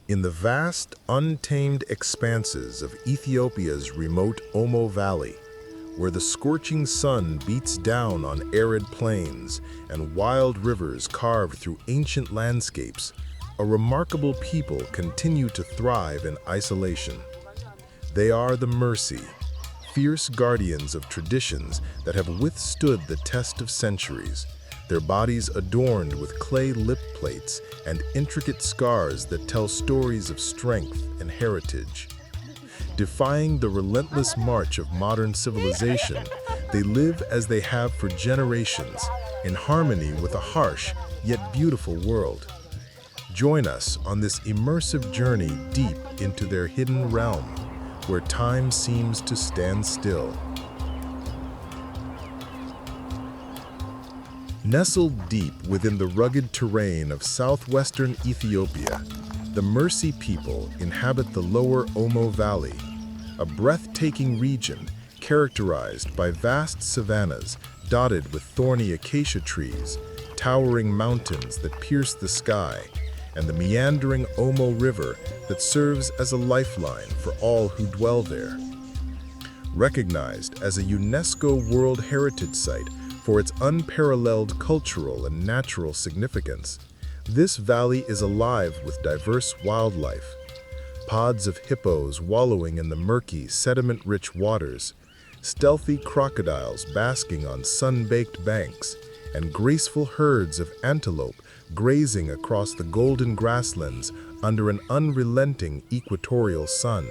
In the vast, untamed expanses of Ethiopia's remote Omo Valley, where the scorching sun beats down on arid plains and wild rivers carved through ancient landscapes, a remarkable people continue to thrive in isolation. They are the Mursi, fierce guardians of traditions that have withstood the test of centuries, their bodies adorned with clay lip plates and intricate scars that tell stories of strength and heritage. Defying the relentless march of modern civilization, they live as they have for generations, in harmony with a harsh yet beautiful world. Join us on this immersive journey deep into their hidden realm, where time seems to stand still. Nestled deep within the rugged terrain of southwestern Ethiopia, the Mursi people inhabit the lower Omo Valley, a breathtaking region characterized by vast savannas dotted with thorny acacia trees, towering mountains that pierce the sky, and the meandering Omo River that serves as a lifeline for all who dwell there. Recognized as a UNESCO World Heritage Site for its unparalleled cultural and natural significance, this valley is alive with diverse wildlife. Pods of hippos wallowing in the murky, sediment-rich waters, stealthy crocodiles basking on sun-baked banks, and graceful herds of antelope grazing across the golden grasslands under an unrelenting equatorial sun.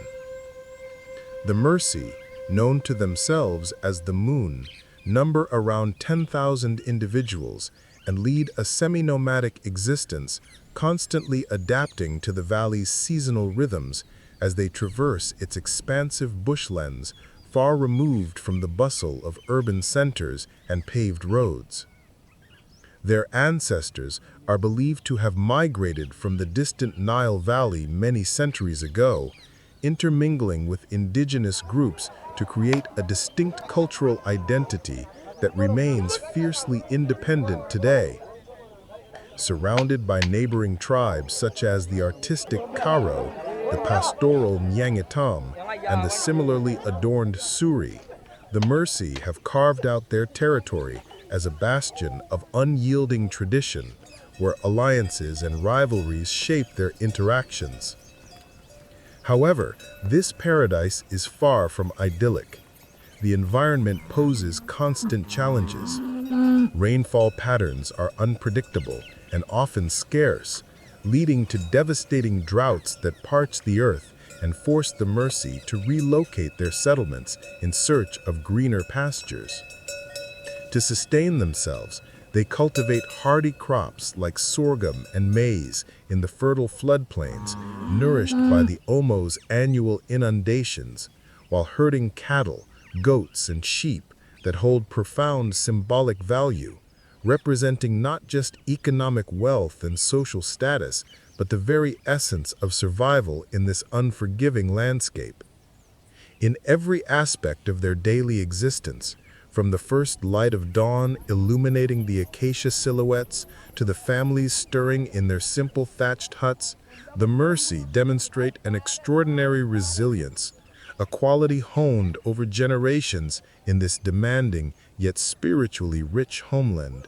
The Mursi, known to themselves as the Moon, number around 10,000 individuals and lead a semi-nomadic existence, constantly adapting to the valley's seasonal rhythms as they traverse its expansive bushlands far removed from the bustle of urban centers and paved roads. Their ancestors are believed to have migrated from the distant Nile Valley many centuries ago, intermingling with indigenous groups to create a distinct cultural identity that remains fiercely independent today. Surrounded by neighboring tribes such as the artistic Karo, the pastoral Nyangitam, and the similarly adorned Suri, the Mursi have carved out their territory as a bastion of unyielding tradition, where alliances and rivalries shape their interactions. However, this paradise is far from idyllic. The environment poses constant challenges. Rainfall patterns are unpredictable and often scarce, leading to devastating droughts that parch the earth and force the Mursi to relocate their settlements in search of greener pastures. To sustain themselves, they cultivate hardy crops like sorghum and maize in the fertile floodplains, nourished by the Omo's annual inundations, while herding cattle, goats, and sheep that hold profound symbolic value, representing not just economic wealth and social status, but the very essence of survival in this unforgiving landscape. In every aspect of their daily existence, from the first light of dawn illuminating the acacia silhouettes to the families stirring in their simple thatched huts, the Mursi demonstrate an extraordinary resilience, a quality honed over generations in this demanding yet spiritually rich homeland.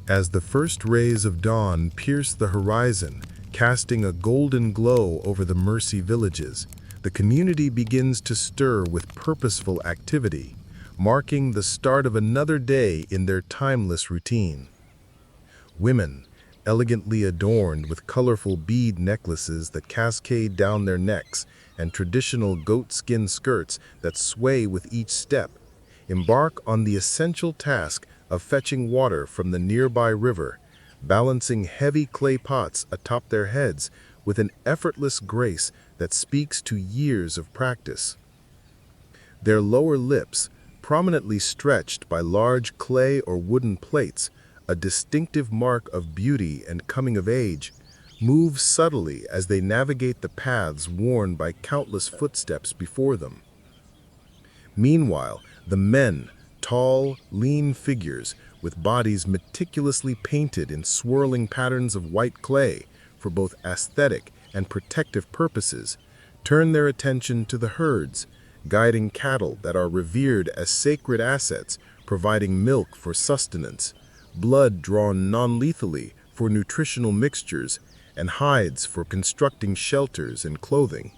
As the first rays of dawn pierce the horizon, casting a golden glow over the Mursi villages, the community begins to stir with purposeful activity, marking the start of another day in their timeless routine. Women, elegantly adorned with colorful bead necklaces that cascade down their necks and traditional goatskin skirts that sway with each step, embark on the essential task of fetching water from the nearby river, balancing heavy clay pots atop their heads with an effortless grace that speaks to years of practice. Their lower lips, prominently stretched by large clay or wooden plates, a distinctive mark of beauty and coming of age, move subtly as they navigate the paths worn by countless footsteps before them. Meanwhile, the men, tall, lean figures with bodies meticulously painted in swirling patterns of white clay for both aesthetic and protective purposes, turn their attention to the herds, guiding cattle that are revered as sacred assets, providing milk for sustenance, blood drawn non-lethally for nutritional mixtures, and hides for constructing shelters and clothing.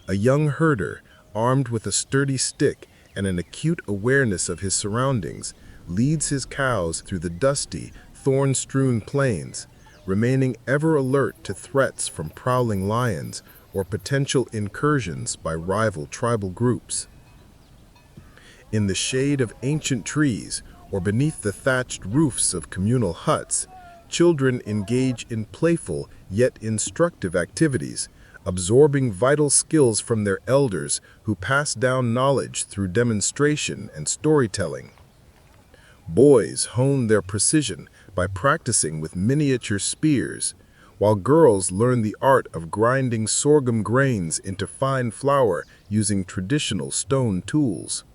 A young herder, armed with a sturdy stick and an acute awareness of his surroundings, leads his cows through the dusty, thorn-strewn plains, remaining ever alert to threats from prowling lions or potential incursions by rival tribal groups. In the shade of ancient trees or beneath the thatched roofs of communal huts, children engage in playful yet instructive activities, absorbing vital skills from their elders who pass down knowledge through demonstration and storytelling. Boys hone their precision by practicing with miniature spears, while girls learn the art of grinding sorghum grains into fine flour using traditional stone tools.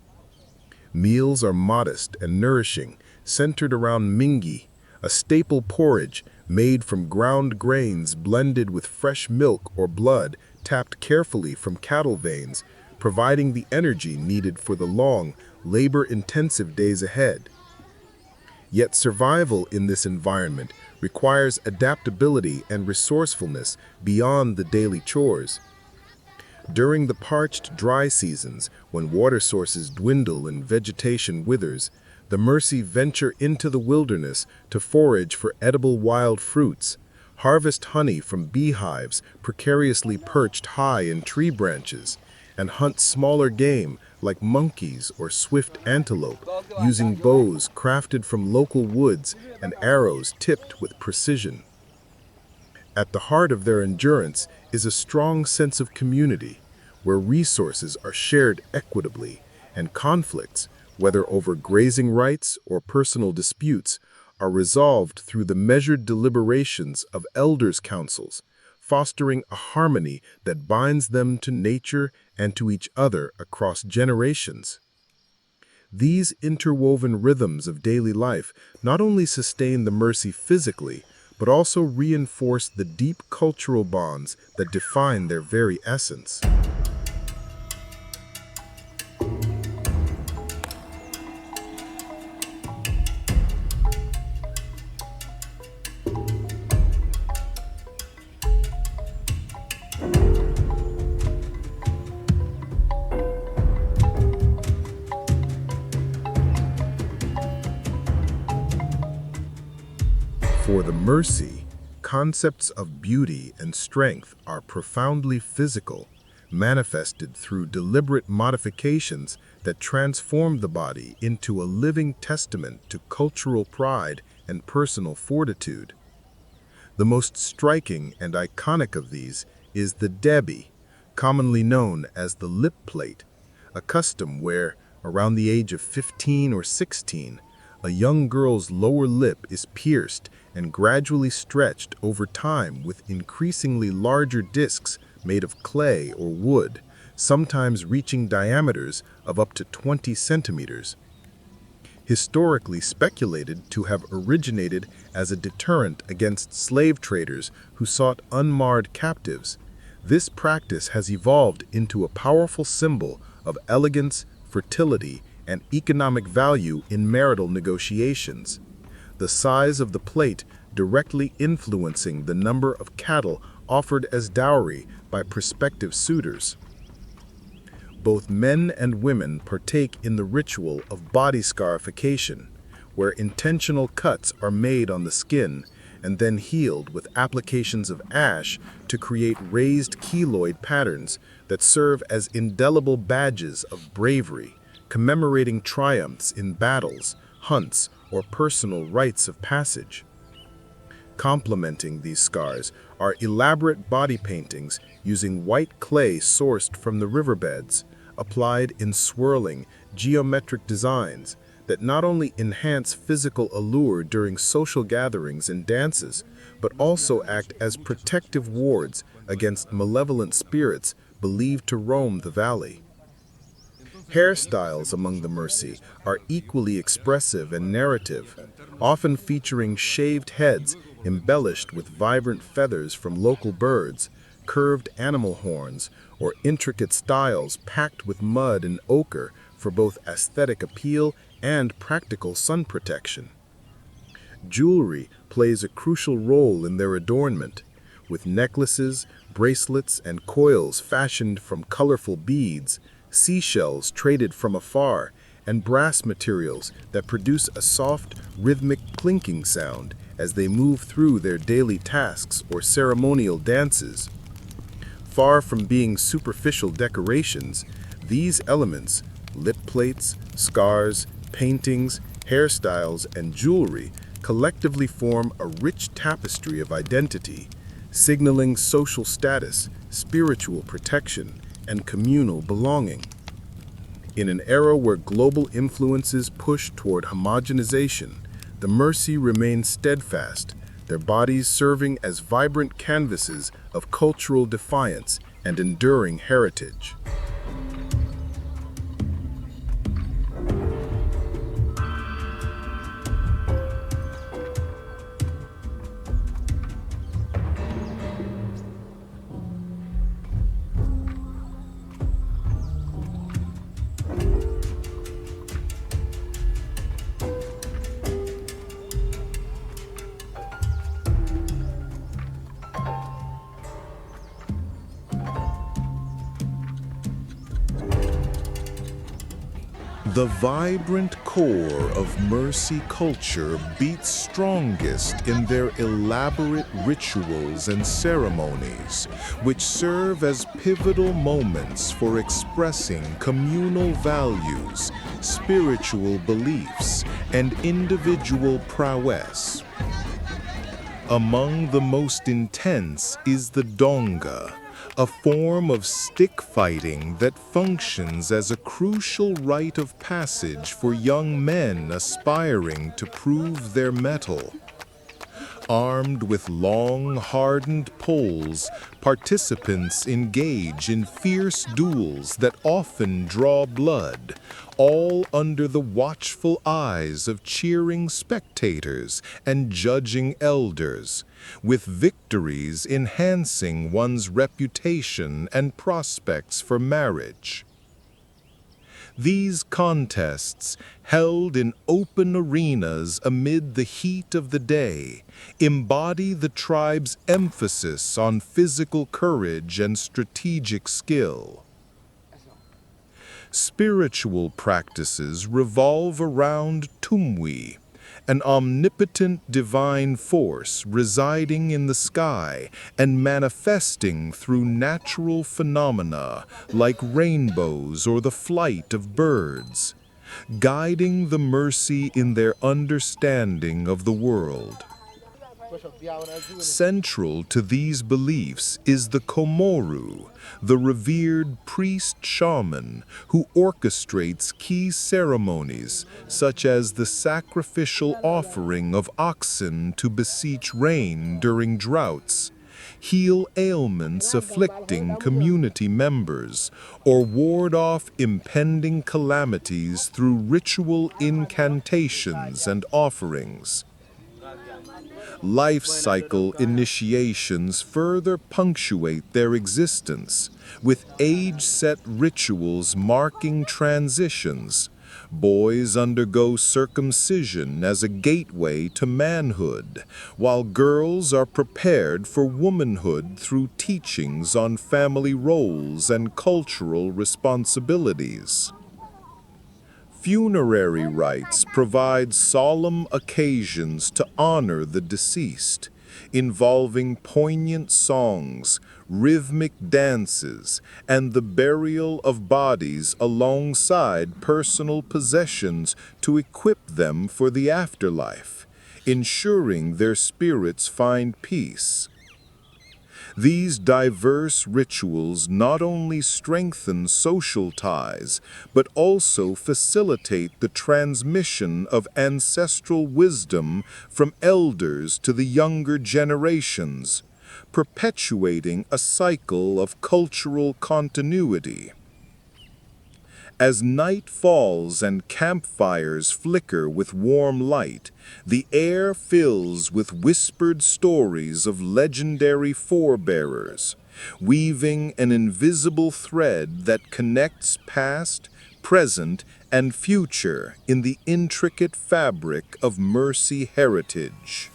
Meals are modest and nourishing, centered around mingi, a staple porridge made from ground grains blended with fresh milk or blood tapped carefully from cattle veins, providing the energy needed for the long, labor-intensive days ahead. Yet survival in this environment requires adaptability and resourcefulness beyond the daily chores. During the parched, dry seasons, when water sources dwindle and vegetation withers, the Mursi venture into the wilderness to forage for edible wild fruits, harvest honey from beehives precariously perched high in tree branches, and hunt smaller game like monkeys or swift antelope, using bows crafted from local woods and arrows tipped with precision. At the heart of their endurance is a strong sense of community, where resources are shared equitably and conflicts, whether over grazing rights or personal disputes, are resolved through the measured deliberations of elders' councils, fostering a harmony that binds them to nature and to each other across generations. These interwoven rhythms of daily life not only sustain the Mursi physically, but also reinforce the deep cultural bonds that define their very essence. For the Mursi, concepts of beauty and strength are profoundly physical, manifested through deliberate modifications that transform the body into a living testament to cultural pride and personal fortitude. The most striking and iconic of these is the debi, commonly known as the lip plate, a custom where, around the age of 15 or 16, a young girl's lower lip is pierced and gradually stretched over time with increasingly larger discs made of clay or wood, sometimes reaching diameters of up to 20 centimeters. Historically speculated to have originated as a deterrent against slave traders who sought unmarred captives, this practice has evolved into a powerful symbol of elegance, fertility, and economic value in marital negotiations. The size of the plate directly influencing the number of cattle offered as dowry by prospective suitors. Both men and women partake in the ritual of body scarification, where intentional cuts are made on the skin and then healed with applications of ash to create raised keloid patterns that serve as indelible badges of bravery, commemorating triumphs in battles, hunts, or personal rites of passage. Complementing these scars are elaborate body paintings using white clay sourced from the riverbeds, applied in swirling, geometric designs that not only enhance physical allure during social gatherings and dances, but also act as protective wards against malevolent spirits believed to roam the valley. Hairstyles among the Mursi are equally expressive and narrative, often featuring shaved heads embellished with vibrant feathers from local birds, curved animal horns, or intricate styles packed with mud and ochre for both aesthetic appeal and practical sun protection. Jewelry plays a crucial role in their adornment, with necklaces, bracelets, and coils fashioned from colorful beads, seashells traded from afar, and brass materials that produce a soft, rhythmic clinking sound as they move through their daily tasks or ceremonial dances. Far from being superficial decorations, these elements, lip plates, scars, paintings, hairstyles, and jewelry, collectively form a rich tapestry of identity, signaling social status, spiritual protection, and communal belonging. In an era where global influences push toward homogenization, the Mursi remain steadfast, their bodies serving as vibrant canvases of cultural defiance and enduring heritage. The vibrant core of Mursi culture beats strongest in their elaborate rituals and ceremonies, which serve as pivotal moments for expressing communal values, spiritual beliefs, and individual prowess. Among the most intense is the donga, a form of stick fighting that functions as a crucial rite of passage for young men aspiring to prove their mettle. Armed with long, hardened poles, participants engage in fierce duels that often draw blood, all under the watchful eyes of cheering spectators and judging elders, with victories enhancing one's reputation and prospects for marriage. These contests, held in open arenas amid the heat of the day, embody the tribe's emphasis on physical courage and strategic skill. Spiritual practices revolve around Tumwi, an omnipotent divine force residing in the sky and manifesting through natural phenomena like rainbows or the flight of birds, guiding the Mursi in their understanding of the world. Central to these beliefs is the komoru, the revered priest-shaman who orchestrates key ceremonies such as the sacrificial offering of oxen to beseech rain during droughts, heal ailments afflicting community members, or ward off impending calamities through ritual incantations and offerings. Life cycle initiations further punctuate their existence, with age-set rituals marking transitions. Boys undergo circumcision as a gateway to manhood, while girls are prepared for womanhood through teachings on family roles and cultural responsibilities. Funerary rites provide solemn occasions to honor the deceased, involving poignant songs, rhythmic dances, and the burial of bodies alongside personal possessions to equip them for the afterlife, ensuring their spirits find peace. These diverse rituals not only strengthen social ties, but also facilitate the transmission of ancestral wisdom from elders to the younger generations, perpetuating a cycle of cultural continuity. As night falls and campfires flicker with warm light, the air fills with whispered stories of legendary forebearers, weaving an invisible thread that connects past, present, and future in the intricate fabric of Mursi heritage.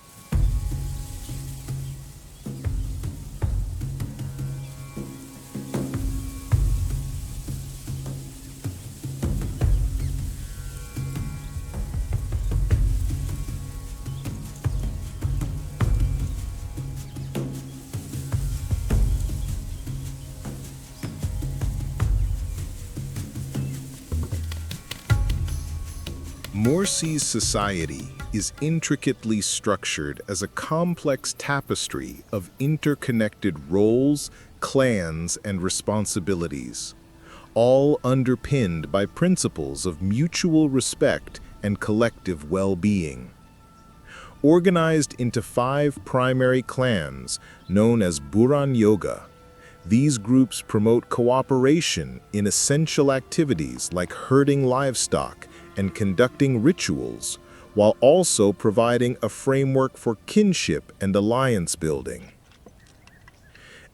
Mursi's society is intricately structured as a complex tapestry of interconnected roles, clans, and responsibilities, all underpinned by principles of mutual respect and collective well-being. Organized into 5 primary clans known as Buran Yoga, these groups promote cooperation in essential activities like herding livestock and conducting rituals, while also providing a framework for kinship and alliance building.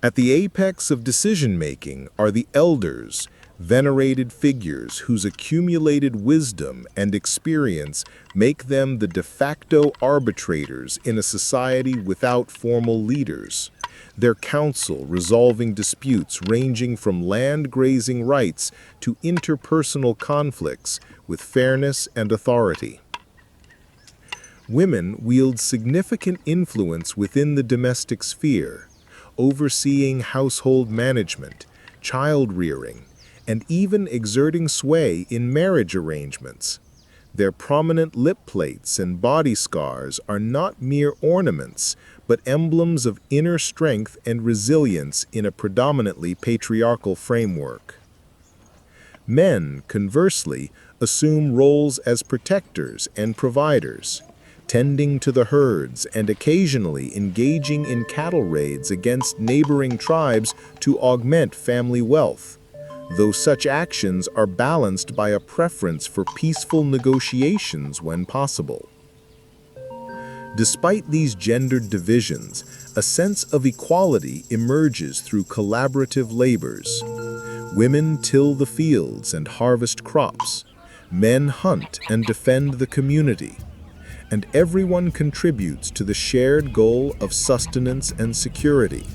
At the apex of decision-making are the elders, venerated figures whose accumulated wisdom and experience make them the de facto arbitrators in a society without formal leaders, their counsel resolving disputes ranging from land grazing rights to interpersonal conflicts with fairness and authority. Women wield significant influence within the domestic sphere, overseeing household management, child-rearing, and even exerting sway in marriage arrangements. Their prominent lip plates and body scars are not mere ornaments, but emblems of inner strength and resilience in a predominantly patriarchal framework. Men, conversely, assume roles as protectors and providers, tending to the herds and occasionally engaging in cattle raids against neighboring tribes to augment family wealth, though such actions are balanced by a preference for peaceful negotiations when possible. Despite these gendered divisions, a sense of equality emerges through collaborative labors. Women till the fields and harvest crops, men hunt and defend the community, and everyone contributes to the shared goal of sustenance and security.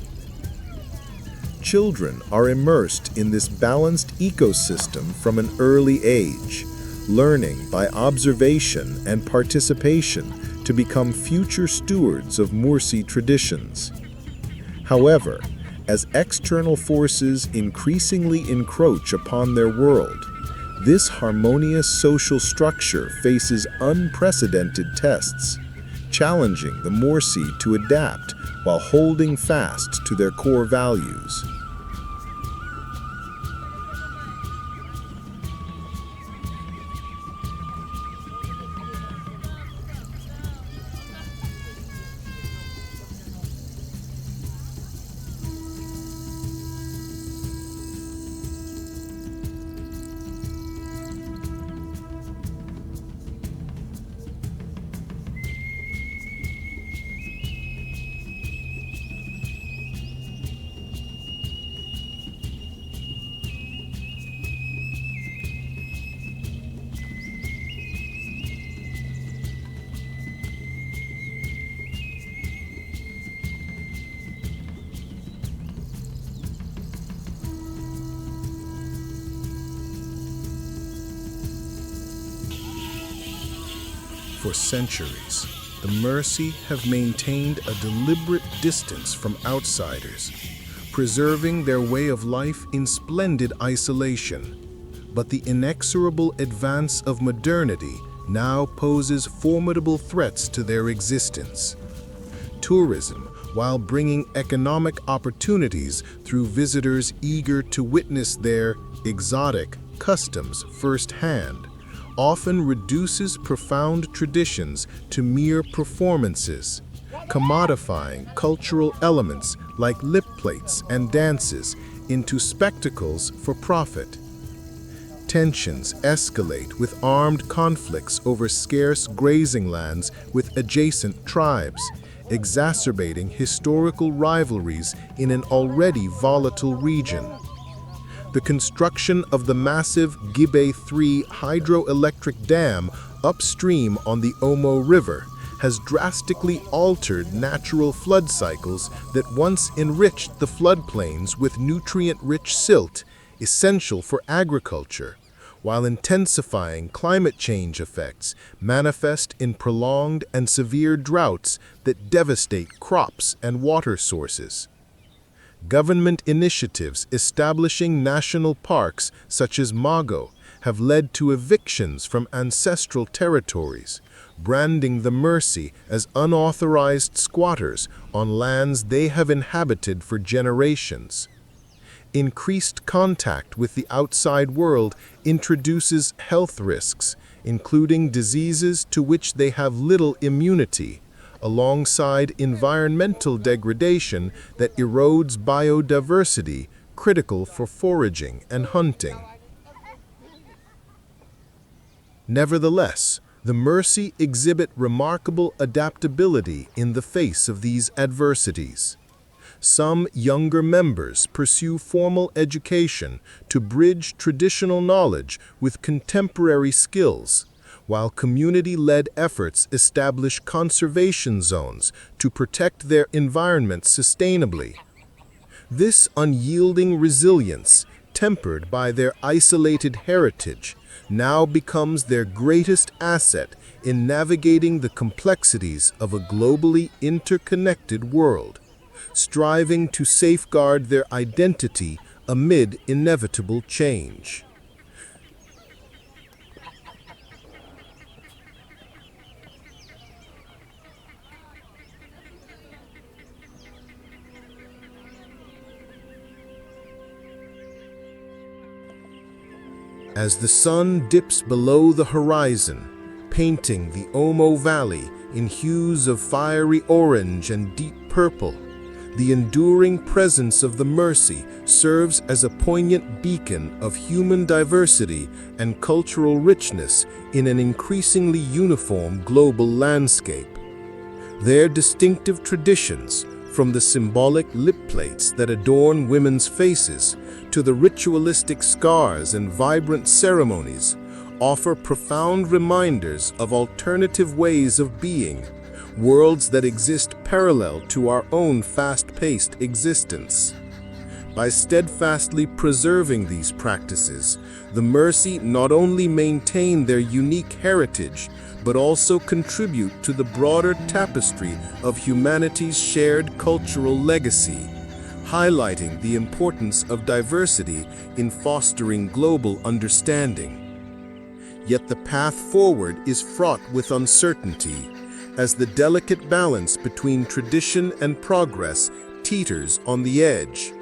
Children are immersed in this balanced ecosystem from an early age, learning by observation and participation to become future stewards of Mursi traditions. However, as external forces increasingly encroach upon their world, this harmonious social structure faces unprecedented tests, challenging the Mursi to adapt while holding fast to their core values. For centuries, the Mursi have maintained a deliberate distance from outsiders, preserving their way of life in splendid isolation. But the inexorable advance of modernity now poses formidable threats to their existence. Tourism, while bringing economic opportunities through visitors eager to witness their exotic customs firsthand, often reduces profound traditions to mere performances, commodifying cultural elements like lip plates and dances into spectacles for profit. Tensions escalate with armed conflicts over scarce grazing lands with adjacent tribes, exacerbating historical rivalries in an already volatile region. The construction of the massive Gibe 3 hydroelectric dam upstream on the Omo River has drastically altered natural flood cycles that once enriched the floodplains with nutrient-rich silt essential for agriculture, while intensifying climate change effects manifest in prolonged and severe droughts that devastate crops and water sources. Government initiatives establishing national parks such as Mago have led to evictions from ancestral territories, branding the Mursi as unauthorized squatters on lands they have inhabited for generations. Increased contact with the outside world introduces health risks, including diseases to which they have little immunity, alongside environmental degradation that erodes biodiversity critical for foraging and hunting. Nevertheless, the Mursi exhibit remarkable adaptability in the face of these adversities. Some younger members pursue formal education to bridge traditional knowledge with contemporary skills, while community-led efforts establish conservation zones to protect their environment sustainably. This unyielding resilience, tempered by their isolated heritage, now becomes their greatest asset in navigating the complexities of a globally interconnected world, striving to safeguard their identity amid inevitable change. As the sun dips below the horizon, painting the Omo Valley in hues of fiery orange and deep purple, the enduring presence of the Mursi serves as a poignant beacon of human diversity and cultural richness in an increasingly uniform global landscape. Their distinctive traditions, from the symbolic lip plates that adorn women's faces to the ritualistic scars and vibrant ceremonies, offer profound reminders of alternative ways of being, worlds that exist parallel to our own fast-paced existence. By steadfastly preserving these practices, the Mursi not only maintain their unique heritage, but also contribute to the broader tapestry of humanity's shared cultural legacy, highlighting the importance of diversity in fostering global understanding. Yet the path forward is fraught with uncertainty, as the delicate balance between tradition and progress teeters on the edge.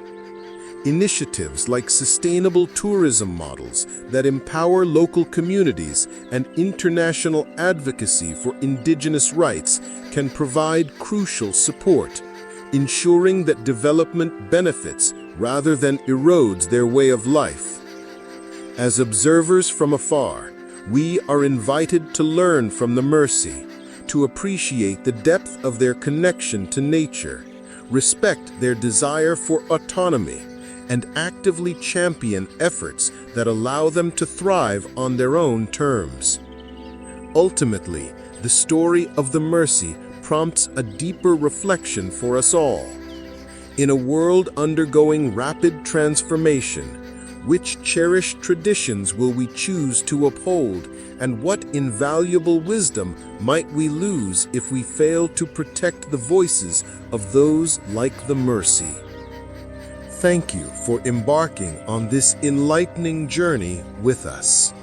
Initiatives like sustainable tourism models that empower local communities and international advocacy for indigenous rights can provide crucial support, ensuring that development benefits rather than erodes their way of life. As observers from afar, we are invited to learn from the Mursi, to appreciate the depth of their connection to nature, respect their desire for autonomy, and actively champion efforts that allow them to thrive on their own terms. Ultimately, the story of the Mursi prompts a deeper reflection for us all. In a world undergoing rapid transformation, which cherished traditions will we choose to uphold, and what invaluable wisdom might we lose if we fail to protect the voices of those like the Mursi? Thank you for embarking on this enlightening journey with us.